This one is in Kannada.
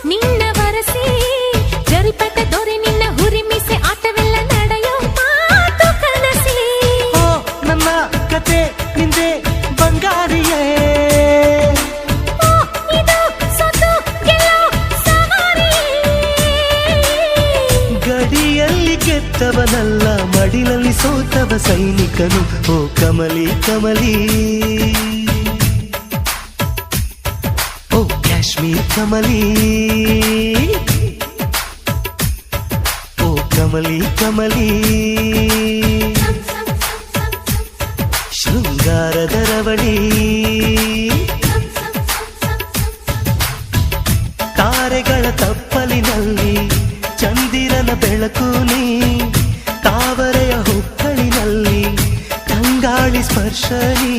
ನಿನ್ನ ವರಸಿ ಜರಿಪಟ ದೊರೆ ನಿನ್ನ ಹುರಿಮಿಸೆ ಆಟವೆಲ್ಲ ನಡೆಯೋ ಮಾತು ಕನಸಿ. ಓ ನನ್ನ ಕತೆ ನಿಂದೆ ಬಂಗಾರಿಯೇ, ಇದು ಸೊತ್ತು ಗೆಲ್ಲೋ ಸವಾರಿಯೇ. ಗಡಿಯಲ್ಲಿ ಗೆದ್ದವನಲ್ಲ ಮಡಿಲಲ್ಲಿ ಸೋತವ ಸೈನಿಕನು. ಓ ಕಮಲಿ ಕಮಲಿ, ಓ ಕಾಶ್ಮೀರ್ ಕಮಲಿ, ಓ ಕಮಲಿ ಕಮಲಿ. ಶೃಂಗಾರದ ರವಳಿ ತಾರೆಗಳ ತಪ್ಪಲಿನಲ್ಲಿ ಚಂದಿರನ ಬೆಳಕು ನೀ. ತಾವರೆಯ ಹೊಕ್ಕಳಿನಲ್ಲಿ ತಂಗಾಳಿ ಸ್ಪರ್ಶ ನೀ.